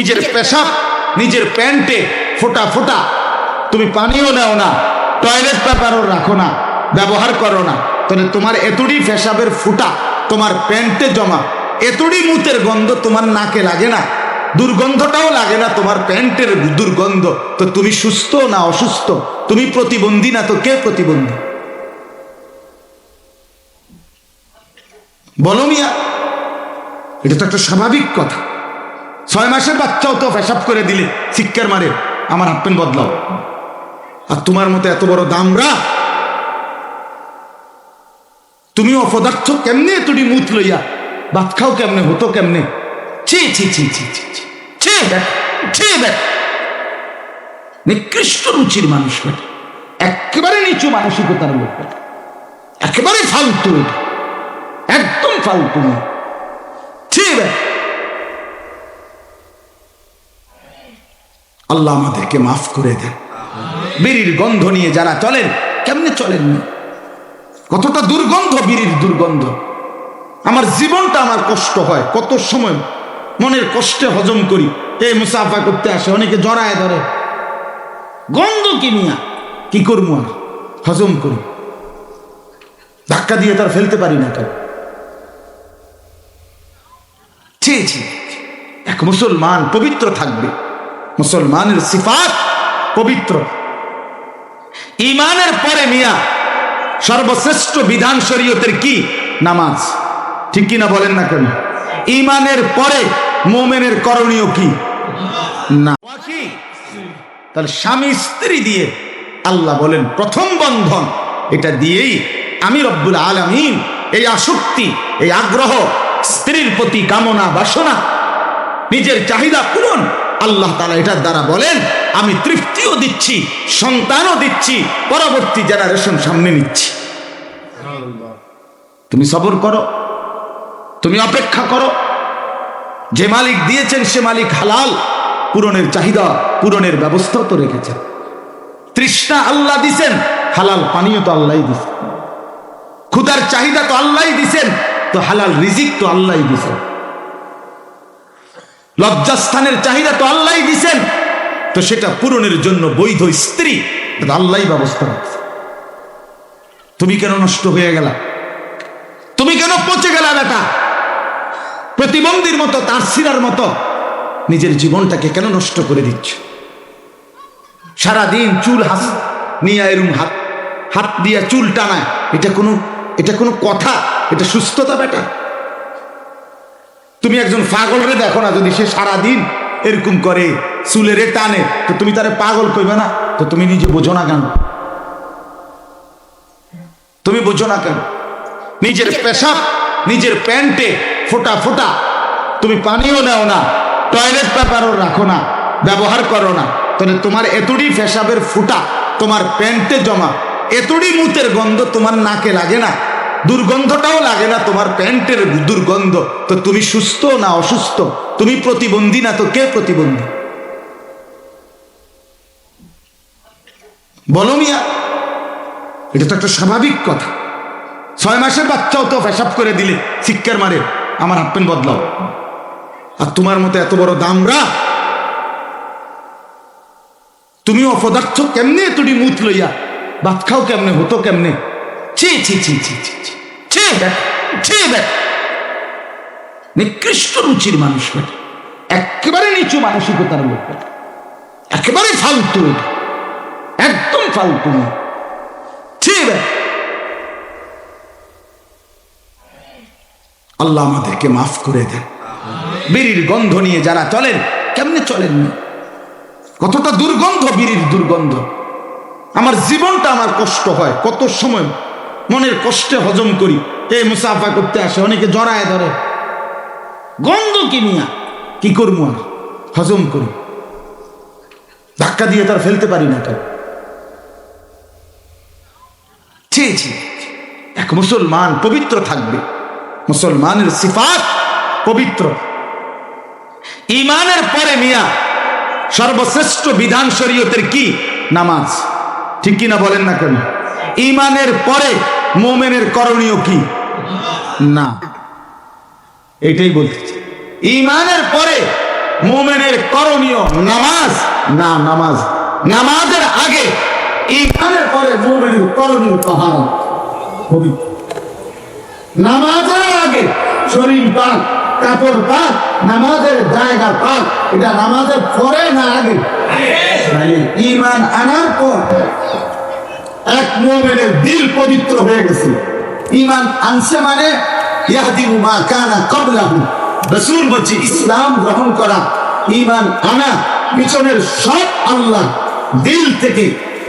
নিজের পেশাব নিজের প্যান্টে ফোটা ফোটা, তুমি পানিও নেও না, টয়লেট পেপারও রাখো না, ব্যবহার করো না, তাহলে তোমার এতটি পেশাবের ফুটা তোমার প্যান্টে জমা, এতটি মুতের গন্ধ তোমার নাকে লাগে না, দুর্গন্ধটাও লাগে না তোমার প্যান্টের দুর্গন্ধ, তো তুমি সুস্থ না অসুস্থ? তুমি প্রতিবন্ধী না তো কে প্রতিবন্ধী? বলো মিয়া, এটা তো একটা স্বাভাবিক কথা। 6 মাসের বাচ্চাও তো পেশাব করে দিলে চিৎকার মারে আমার হাফ প্যান্ট বদলাও। আর তোমার মতো এত বড় দামরা, তুমি অপদার্থ কেমনে এতটি মুত লইয়া ভাত খাও কেমনে, হতো কেমনে? ছি ছি ছি ছি ছি ছি ছি দেখ, ছি দেখ, নিকৃষ্ট রুচির মানুষ বেটা, একেবারে নিচু মানসিকতার লোক বেটা, একেবারে ফালতু, এটা একদম ফালতু। ছি দেখ, আল্লাহ আমাদেরকে মাফ করে দেন। বিড়ির গন্ধ নিয়ে যারা চলেন, কেমনে চলেন? কতটা দুর্গন্ধ, বিড়ির দুর্গন্ধ। আমার জীবনটা আমার কষ্ট হয়, কত সময় মনের কষ্টে হজম করি। এই মুসাফা করতে আসে, অনেকে জড়ায় ধরে, গন্ধ কি মিয়া, কি করবো আর, হজম করি, ধাক্কা দিয়ে তার ফেলতে পারি না কেন। ছি ছি, এক মুসলমান পবিত্র থাকবে, মুসলমানের সিফাত পবিত্র। ঈমানের পরে মিয়া সর্বশ্রেষ্ঠ বিধান শরীয়তের কি? নামাজ। ঠিক কি না বলেন না কেন? ঈমানের পরে মুমিনের করণীয় কি? না কি? তাহলে স্বামী স্ত্রী দিয়ে আল্লাহ বলেন প্রথম বন্ধন, এটা দিয়েই আমি রব্বুল আলামিন এই আসক্তি, এই আগ্রহ, স্ত্রীর প্রতি কামনা বাসনা, নিজের চাহিদা পূরণ, আল্লাহ তাআলা এটার দ্বারা বলেন আমি তৃপ্তিও দিচ্ছি, সন্তানও দিচ্ছি, পরবর্তী জেনারেশন সামনে নিচ্ছি। তুমি সবর করো, তুমি অপেক্ষা করো, যে মালিক দিয়েছেন সে মালিক হালাল পূরণের চাহিদা পূরণের ব্যবস্থাও তো রেখেছেন। তৃষ্ণা আল্লাহ দিছেন, হালাল পানীয় তো আল্লাহই দিছেন, ক্ষুধার চাহিদা তো আল্লাহই দিছেন, তো হালাল রিজিক তো আল্লাহই দিছেন, লজ্জাস্থানের চাহিদা তো আল্লাহই দিছেন, তো সেটা পূরণের জন্য বৈধ স্ত্রী আল্লাহই ব্যবস্থা রাখছে। তুমি কেন নষ্ট হয়ে গেলা? তুমি কেন পচে গেলা বেটা? প্রতিবন্ধীর মতো, তার সিরার মতো নিজের জীবনটাকে কেন নষ্ট করে দিচ্ছ? সারাদিন চুল হাস নিয়ে এরম হাত হাত দিয়ে চুল টানায়, এটা কোনো কথা? এটা সুস্থতা বেটা? তুমি একজন পাগলরে দেখো না, যদি সে সারাদিন এরকম করে চুলেরে টানে, তো তুমি তারে পাগল কইবে না? তো তুমি নিজে বোঝো না কেন? তুমি বোঝো না কেন? নিজের পেশাব নিজের প্যান্টে ফোটা ফোটা, তুমি পানিও নেও না, টয়লেট পেপারও রাখো না, ব্যবহার করো না, তাহলে তোমার এতটি পেশাবের ফুটা তোমার প্যান্টে জমা, এতটি মুতের গন্ধ তোমার নাকে লাগে না, দুর্গন্ধটাও লাগে না তোমার প্যান্টের দুর্গন্ধ, তো তুমি সুস্থ না অসুস্থ? তুমি প্রতিবন্ধী না তো কে প্রতিবন্ধী? বলো মিয়া, এটা তো একটা স্বাভাবিক কথা। 6 মাসের বাচ্চাও তো পেশাব করে দিলে চিৎকার মারে আমার হাফ প্যান্ট বদলাও। আর তোমার মতো এত বড় দামরা, তুমি অপদার্থ কেমনে এতটি মুত লইয়া ভাত খাও কেমনে, হতো কেমনে? ছি ছি ছি ছি ছি ছি ছি দেখ, ছি দেখ, নিকৃষ্ট রুচির মানুষ বেটা, একেবারে নিচু মানসিকতার লোক বেটা, একেবারে ফালতু, এটা একদম ফালতু। ছি দেখ, আল্লাহ আমাদেরকে মাফ করে দেন। বিড়ির গন্ধ নিয়ে যারা চলেন, কেমনে চলেন? কতটা দুর্গন্ধ, বিড়ির দুর্গন্ধ। আমার জীবনটা আমার কষ্ট হয়, কত সময় মনের কষ্টে হজম করি। এই মুসাফা করতে আসে, অনেকে জড়ায় ধরে, গন্ধ কি মিয়া, কি করবো আর, হজম করি, ধাক্কা দিয়ে তার ফেলতে পারি না কেন। ছি ছি, এক মুসলমান পবিত্র থাকবে, মুসলমানের সিফাত পবিত্র। ঈমানের পরে মিয়া সর্বশ্রেষ্ঠ বিধান শরীয়তের কি? নামাজ। ঠিক কি না বলেন না কেন? ঈমানের পরে মুমিনের করণীয় কি? না, এটাই বলতেছি। ঈমানের পরে মুমিনের করণীয় নামাজ না, নামাজের আগে ঈমানের পরে মুমিনের করণীয় তাহারা পবিত্র। নামাজের আগে শরীর পাক, কাপড় পাক, নামাজের জায়গা পাক, এটা নামাজের পরে না আগে? ঈমান আনার পর এক মুমিনের দিল পবিত্র হয়ে গেছে। ঈমান আনছে মানে ইয়াহদিমু মা কানা ক্বাবলাহু, রাসূল বলছে ইসলাম গ্রহণ করা, ঈমান আনা, পিছনের সব আল্লাহ দিল থেকে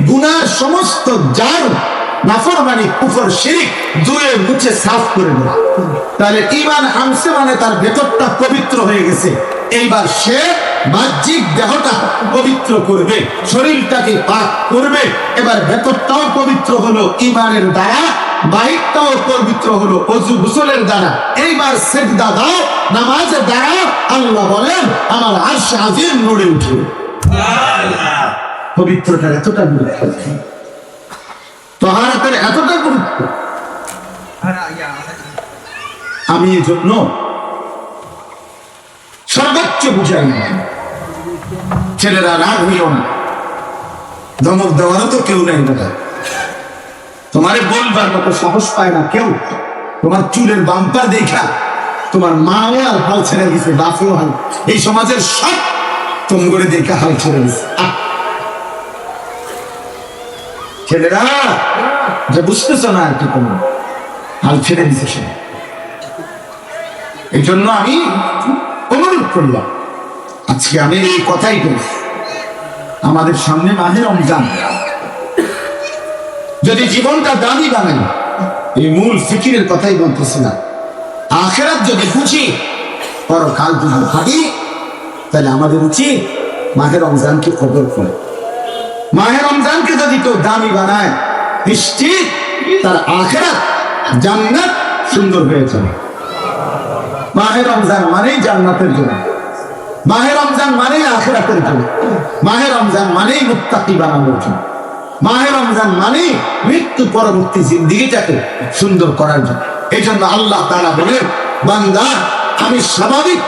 গুনার সমস্ত জাল, নাফরমানি, কুফর, শিরক ধুয়ে মুছে সাফ করে দেয়। তাহলে ঈমান আনছে মানে তার ভেতরটা পবিত্র হয়ে গেছে। এইবার সে বাহ্যিক দেহটা পবিত্র করবে, শরীরটাকে পাক করবে। এবার ভেতরটাও পবিত্র হলো ঈমানের দ্বারা, বাহিরটাও পবিত্র হলো ওযু গোসলের দ্বারা। এইবার সিজদা দাও, নামাজের দ্বারা আল্লাহ বলেন আমার আরশ আজিম নড়ে উঠে। পবিত্রতার এতটা গুরুত্ব, তাহারাতের এতটা গুরুত্ব। আমি এই জন্য সর্বোচ্চ বুঝাই, ছেলেরা রাগ হইও না, ধমক দেওয়ারও তো কেউ নাই দাদা, তোমারে বলবার মতো সাহস পায় না কেউ। তোমার চুলের বাম্পার দেখা তোমার মাও আর হাল ছেড়ে গেছে, বাপও হাল, এই সমাজের সব তোম করে দেখা হাল ছেড়ে গেছে। ছেলেরা যে বুঝতেছ না আর কি কোনো হাল ছেড়ে দিছে সে। এই জন্য আমি অনুরোধ করলাম, আজকে আমি এই কথাই বলি, আমাদের সামনে মাহে রমজান, যদি জীবনটা দামি বানাই, এই মূল ফিকিরের কথাই বলতেছিলাম, আখিরাত যদি বুঝি, পরকাল যদি ভাবি, তাহলে আমাদের উচিত মাহে রমজানকে কদর করে। মাহে রমজানকে যদি কেউ দামি বানায়, নিশ্চিত তার আখিরাত জান্নাত সুন্দর হয়ে যাবে। মাহে রমজান মানেই জান্নাতের জন্য, মাহে রমজান মানেই আখিরাতের জন্য, মাহে রমজান মানেই মুত্তাকি বানানোর জন্য, মাহে রমজান মানেই মৃত্যু পরবর্তী জিন্দেগিটাকে সুন্দর করার জন্য। এই জন্য আল্লাহ তাআলা বলেন, বান্দা আমি স্বাভাবিক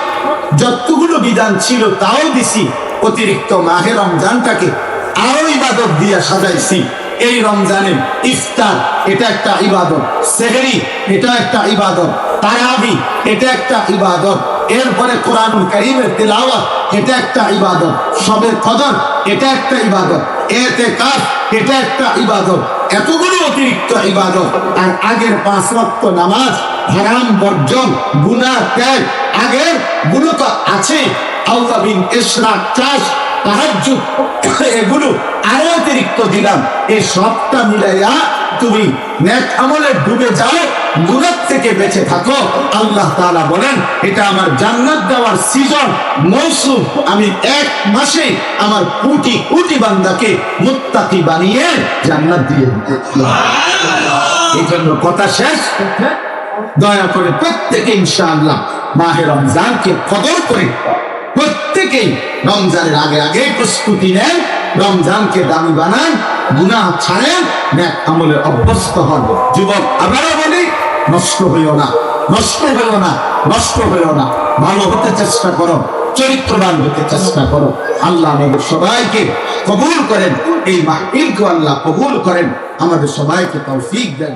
যতগুলো বিধান ছিল তাও দিছি, অতিরিক্ত মাহে রমজানটাকে আরো ইবাদত দিয়া সাজাইছি। এই রমজানে ইফতার এটা একটা ইবাদত, সেহরি এটা একটা ইবাদত, তারাবি এটা একটা ইবাদত, এরপরে কোরআনুল কারীমের তিলাওয়াত এটা একটা ইবাদত, শবে কদর এটা একটা ইবাদত, ইতিকাফ এটা একটা ইবাদত, এতগুলো অতিরিক্ত ইবাদত। আর আগের 5 ওয়াক্ত নামাজ, হারাম বর্জন, গুনাহ ত্যাগ, আগের গুলো তো আছে, আওয়াবিন, ইশরাক, চাষ, তাহাজ্জুদ, এগুলো আরো অতিরিক্ত দিলাম। এই সবটা মিলাইয়া তুমি নেক আমলে ডুবে যাও, গুনাহ থেকে বেঁচে থাকো। আল্লাহ তাআলা বলেন এটা আমার জান্নাত দেওয়ার সিজন, মৌসুম। আমি 1 মাসে আমার কোটি কোটি বান্দাকে মুত্তাকি বানিয়ে জান্নাত দিয়ে দিতে। এই জন্য কথা শেষ, দয়া করে প্রত্যেকে ইনশাআল্লাহ মাহে রমজানকে কদর করে প্রত্যেকেই রমজানের আগে আগে প্রস্তুতি নেন, রমজানকে দামি বানান, গুনাহ ছাড়েন, নেক আমলে অভ্যস্ত হন। যুবক আবারও বলি, নষ্ট হইও না, নষ্ট হইও না, নষ্ট হইও না, ভালো হতে চেষ্টা করো, চরিত্রবান হতে চেষ্টা করো। আল্লাহ আমাদের সবাইকে কবুল করেন, এই মাহফিলকে আল্লাহ কবুল করেন, আমাদের সবাইকে তৌফিক দেন।